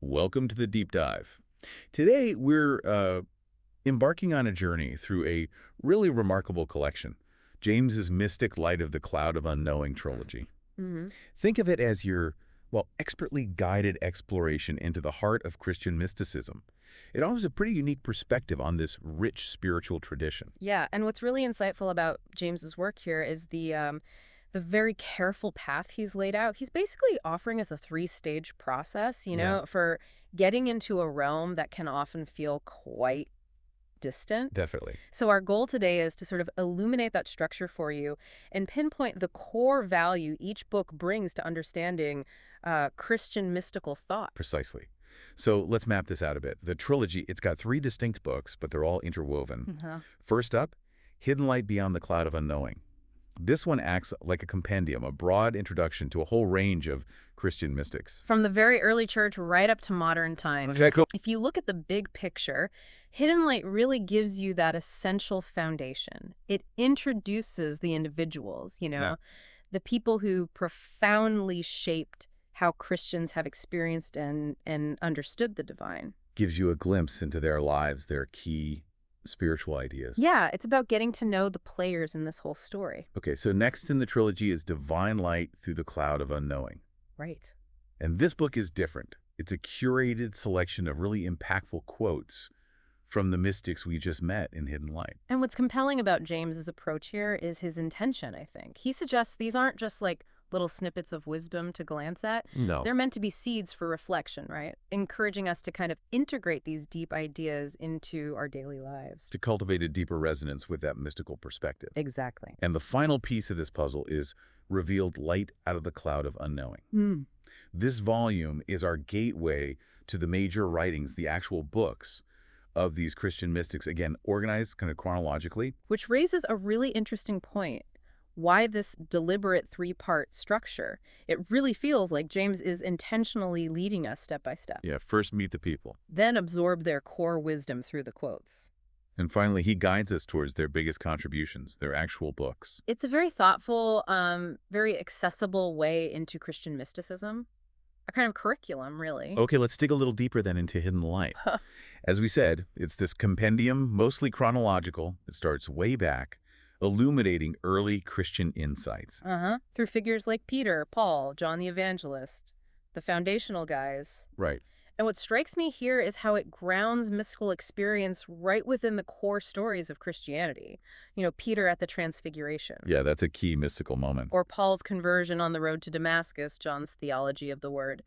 Welcome to the deep dive. Today, we're embarking on a journey through a really remarkable collection, James's Mystic Light of the Cloud of Unknowing trilogy. Hmm. Think of it as your, well, expertly guided exploration into the heart of Christian mysticism. It offers a pretty unique perspective on this rich spiritual tradition. Yeah, and what's really insightful about James's work here is the very careful path he's laid out. He's basically offering us a three-stage process, Yeah, for getting into a realm that can often feel quite distant. definitely. So our goal today is to sort of illuminate that structure for you and pinpoint the core value each book brings to understanding Christian mystical thought. Precisely. So let's map this out a bit. The trilogy, it's got three distinct books, but they're all interwoven. Uh-huh. First up, Hidden Light Beyond the Cloud of Unknowing. This one acts like a compendium, a broad introduction to a whole range of Christian mystics. From the very early church right up to modern times. Okay, cool. If you look at the big picture, Hidden Light really gives you that essential foundation. It introduces the individuals, Yeah. the people who profoundly shaped how Christians have experienced and understood the divine. Gives you a glimpse into their lives, their key spiritual ideas. Yeah, it's about getting to know the players in this whole story. Okay, so next in the trilogy is Divine Light Through the Cloud of Unknowing. Right. And this book is different. It's a curated selection of really impactful quotes from the mystics we just met in Hidden Light. And what's compelling about James's approach here is his intention, I think. He suggests these aren't just like little snippets of wisdom to glance at. No. They're meant to be seeds for reflection, right? Encouraging us to kind of integrate these deep ideas into our daily lives. To cultivate a deeper resonance with that mystical perspective. Exactly. And the final piece of this puzzle is Revealed Light Out of the Cloud of Unknowing. Hmm. This volume is our gateway to the major writings, the actual books of these Christian mystics, again, organized kind of chronologically. Which raises a really interesting point. Why this deliberate three-part structure? It really feels like James is intentionally leading us step by step. Yeah, first meet the people. Then absorb their core wisdom through the quotes. And finally, he guides us towards their biggest contributions, their actual books. It's a very thoughtful, very accessible way into Christian mysticism. A kind of curriculum, really. Okay, let's dig a little deeper then into Hidden Light. As we said, it's this compendium, mostly chronological. It starts way back, illuminating early Christian insights. Uh-huh. Through figures like Peter, Paul, John the Evangelist, the foundational guys. Right. And what strikes me here is how it grounds mystical experience right within the core stories of Christianity. Peter at the Transfiguration. Yeah, that's a key mystical moment. Or Paul's conversion on the road to Damascus, John's theology of the word.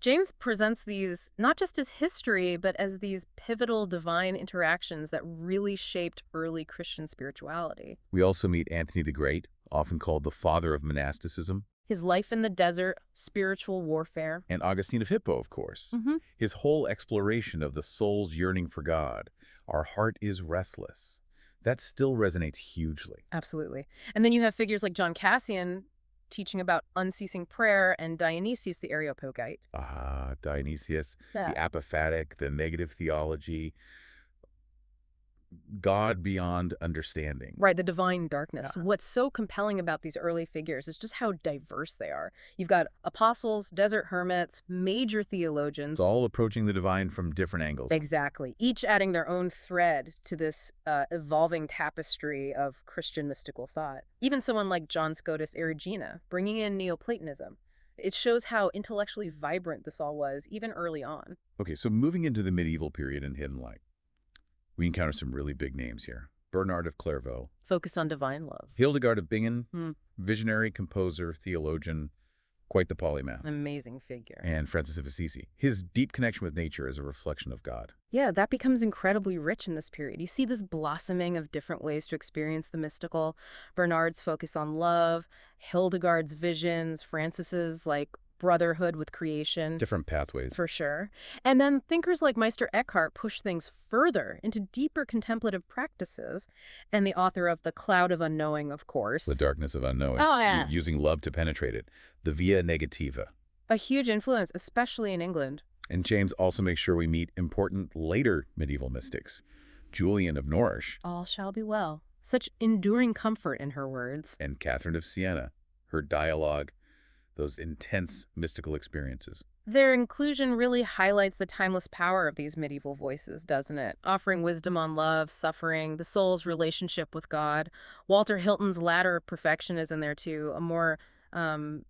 James presents these not just as history, but as these pivotal divine interactions that really shaped early Christian spirituality. We also meet Antony the Great, often called the father of monasticism, His life in the desert, spiritual warfare. and Augustine of Hippo, of course. Mm-hmm. His whole exploration of the soul's yearning for God. Our heart is restless. That still resonates hugely. Absolutely. And then you have figures like John Cassian teaching about unceasing prayer and Dionysius the Areopagite. Ah, Dionysius, Yeah. the apophatic, the negative theology, God beyond understanding. Right, the divine darkness. Yeah. What's so compelling about these early figures is just how diverse they are. You've got apostles, desert hermits, major theologians. It's all approaching the divine from different angles. Exactly. Each adding their own thread to this evolving tapestry of Christian mystical thought. Even someone like John Scotus Erigena, bringing in Neoplatonism. It shows how intellectually vibrant this all was, even early on. Okay, so moving into the medieval period in Hidden Light, we encounter some really big names here. Bernard of Clairvaux, Focused on divine love. Hildegard of Bingen, Hmm. visionary, composer, theologian, quite the polymath, An amazing figure. and Francis of Assisi. His deep connection with nature is a reflection of God. Yeah, that becomes incredibly rich in this period. You see this blossoming of different ways to experience the mystical. Bernard's focus on love, Hildegard's visions, Francis's brotherhood with creation. Different pathways. For sure. And then thinkers like Meister Eckhart push things further into deeper contemplative practices. And the author of The Cloud of Unknowing, of course. The darkness of unknowing. Oh, yeah. Using love to penetrate it. The via negativa. A huge influence, especially in England. And James also makes sure we meet important later medieval mystics. Julian of Norwich. All shall be well. Such enduring comfort in her words. And Catherine of Siena. Her dialogue, those intense mystical experiences. Their inclusion really highlights the timeless power of these medieval voices, doesn't it? Offering wisdom on love, suffering, the soul's relationship with God. Walter Hilton's Ladder of Perfection is in there too, a more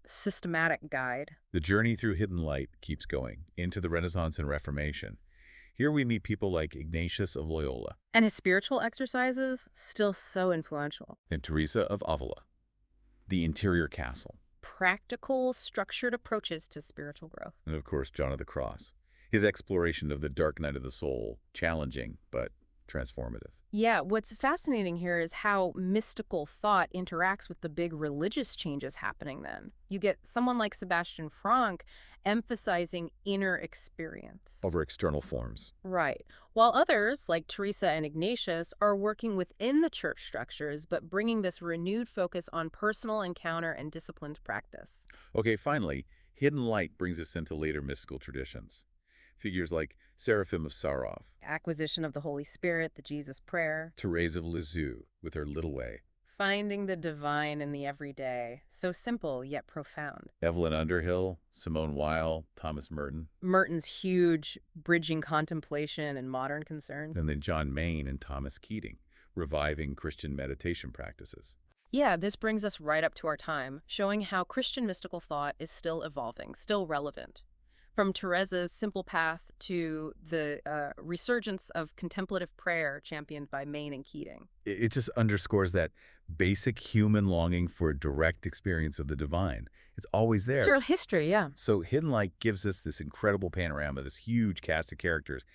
systematic guide. The journey through hidden light keeps going, into the Renaissance and Reformation. Here we meet people like Ignatius of Loyola And his spiritual exercises, still so influential. and Teresa of Ávila, the interior castle, Practical, structured approaches to spiritual growth. and of course John of the Cross. His exploration of the dark night of the soul, challenging but transformative. Yeah, what's fascinating here is how mystical thought interacts with the big religious changes happening then. You get someone like Sebastian Franck emphasizing inner experience. Over external forms. Right. While others, like Teresa and Ignatius, are working within the church structures, but bringing this renewed focus on personal encounter and disciplined practice. Okay, finally, hidden light brings us into later mystical traditions. Figures like Seraphim of Sarov, Acquisition of the Holy Spirit, the Jesus Prayer, Teresa of Lisieux with her little way, finding the divine in the everyday, so simple yet profound. Evelyn Underhill, Simone Weil, Thomas Merton, Merton's huge, bridging contemplation and modern concerns. and then John Maine and Thomas Keating, reviving Christian meditation practices. Yeah, this brings us right up to our time, showing how Christian mystical thought is still evolving, still relevant. From Teresa's simple path to the resurgence of contemplative prayer championed by Maine and Keating. It just underscores that basic human longing for a direct experience of the divine. It's always there. It's history, yeah. So Hidden Light gives us this incredible panorama, this huge cast of characters.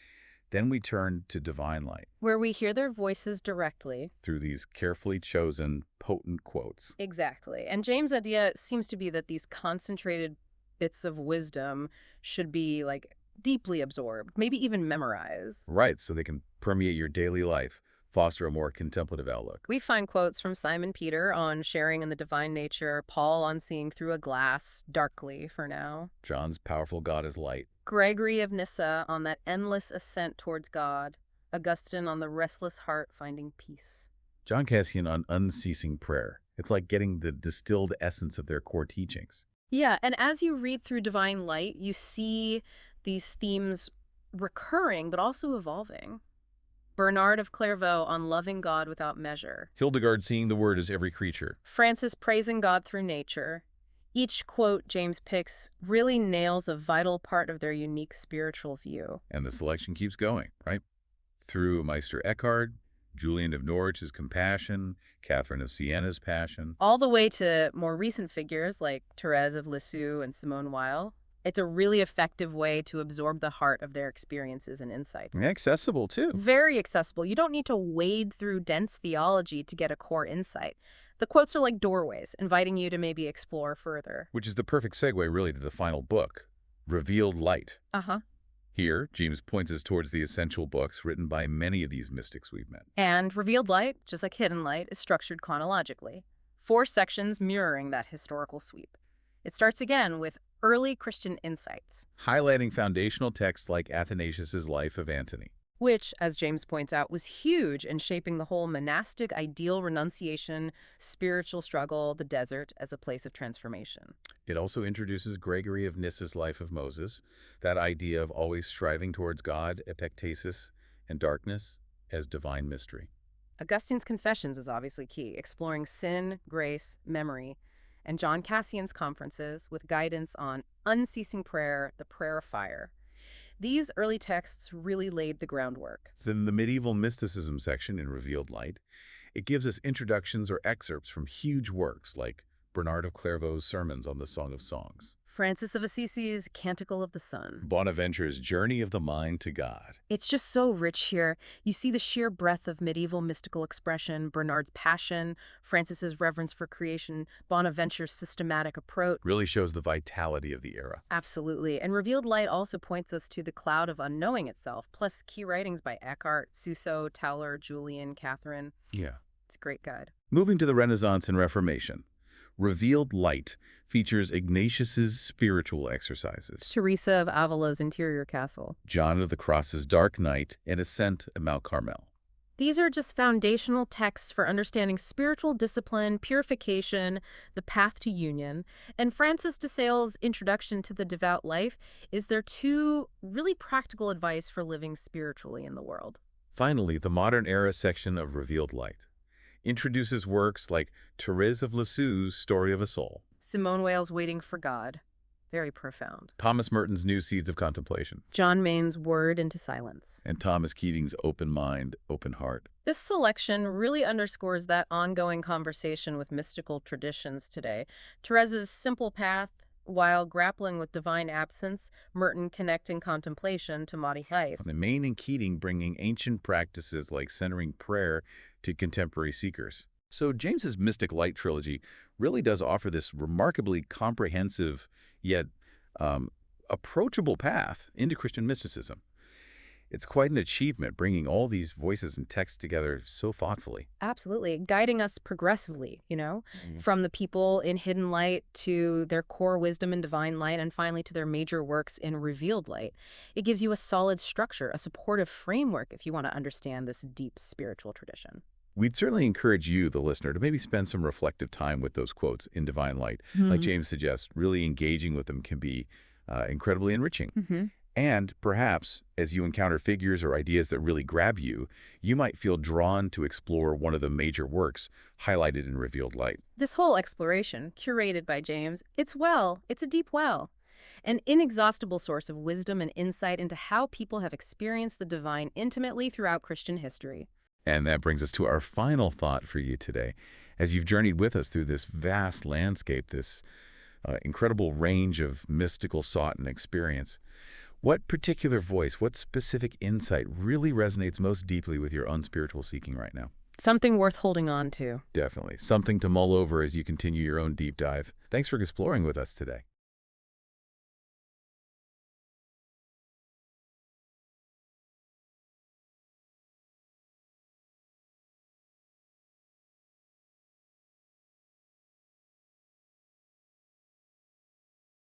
Then we turn to Divine Light Where we hear their voices directly. through these carefully chosen, potent quotes. Exactly. And James' idea seems to be that these concentrated bits of wisdom should be like deeply absorbed, maybe even memorized. Right, so they can permeate your daily life, foster a more contemplative outlook. We find quotes from Simon Peter on sharing in the divine nature, Paul on seeing through a glass, darkly for now, John's powerful God is light. Gregory of Nyssa on that endless ascent towards God, Augustine on the restless heart finding peace. John Cassian on unceasing prayer. It's like getting the distilled essence of their core teachings. Yeah, and as you read through Divine Light, you see these themes recurring but also evolving. Bernard of Clairvaux on loving God without measure. Hildegard seeing the word as every creature. Francis praising God through nature. Each quote James picks really nails a vital part of their unique spiritual view. And the selection keeps going, right? Through Meister Eckhart, Julian of Norwich's compassion, Catherine of Siena's passion. All the way to more recent figures like Therese of Lisieux and Simone Weil. It's a really effective way to absorb the heart of their experiences and insights. Accessible, too. Very accessible. You don't need to wade through dense theology to get a core insight. The quotes are like doorways, inviting you to maybe explore further. Which is the perfect segue, really, to the final book, Revealed Light. Uh-huh. Here, James points us towards the essential books written by many of these mystics we've met. And Revealed Light, just like Hidden Light, is structured chronologically. 4 sections mirroring that historical sweep. It starts again with early Christian insights, Highlighting foundational texts like Athanasius' Life of Antony. which, as James points out, was huge in shaping the whole monastic ideal renunciation, spiritual struggle, the desert as a place of transformation. It also introduces Gregory of Nyssa's Life of Moses, that idea of always striving towards God, epectasis, and darkness as divine mystery. Augustine's Confessions is obviously key, exploring sin, grace, memory, and John Cassian's conferences with guidance on unceasing prayer, the prayer of fire. These early texts really laid the groundwork. Then the medieval mysticism section in Revealed Light, it gives us introductions or excerpts from huge works like Bernard of Clairvaux's sermons on the Song of Songs, Francis of Assisi's Canticle of the Sun. Bonaventure's Journey of the Mind to God. It's just so rich here. You see the sheer breadth of medieval mystical expression, Bernard's passion, Francis's reverence for creation, Bonaventure's systematic approach. Really shows the vitality of the era. Absolutely. And Revealed Light also points us to the Cloud of Unknowing itself, plus key writings by Eckhart, Suso, Tauler, Julian, Catherine. Yeah. It's a great guide. Moving to the Renaissance and Reformation, Revealed Light features Ignatius's spiritual exercises, Teresa of Avila's Interior Castle. John of the Cross's Dark Night and Ascent at Mount Carmel. These are just foundational texts for understanding spiritual discipline, purification, the path to union. And Francis de Sales' Introduction to the Devout Life is their two really practical advice for living spiritually in the world. Finally, the modern era section of Revealed Light introduces works like Thérèse of Lisieux's Story of a Soul, Simone Weil's Waiting for God, very profound. Thomas Merton's New Seeds of Contemplation, John Main's Word into Silence. and Thomas Keating's Open Mind, Open Heart. This selection really underscores that ongoing conversation with mystical traditions today. Teresa's simple path, while grappling with divine absence, Merton connecting contemplation to Mahdi life. And Maine and Keating bringing ancient practices like centering prayer to contemporary seekers. So James's Mystic Light trilogy really does offer this remarkably comprehensive yet approachable path into Christian mysticism. It's quite an achievement bringing all these voices and texts together so thoughtfully. Absolutely. Guiding us progressively, from the people in hidden light to their core wisdom in divine light, and finally to their major works in revealed light. It gives you a solid structure, a supportive framework if you want to understand this deep spiritual tradition. We'd certainly encourage you, the listener, to maybe spend some reflective time with those quotes in divine light. Like James suggests, really engaging with them can be incredibly enriching. And perhaps, as you encounter figures or ideas that really grab you, you might feel drawn to explore one of the major works highlighted in Revealed Light. This whole exploration, curated by James, it's a deep well. An inexhaustible source of wisdom and insight into how people have experienced the divine intimately throughout Christian history. And that brings us to our final thought for you today. As you've journeyed with us through this vast landscape, this incredible range of mystical thought and experience, what particular voice, what specific insight really resonates most deeply with your own spiritual seeking right now? Something worth holding on to. Definitely. Something to mull over as you continue your own deep dive. Thanks for exploring with us today.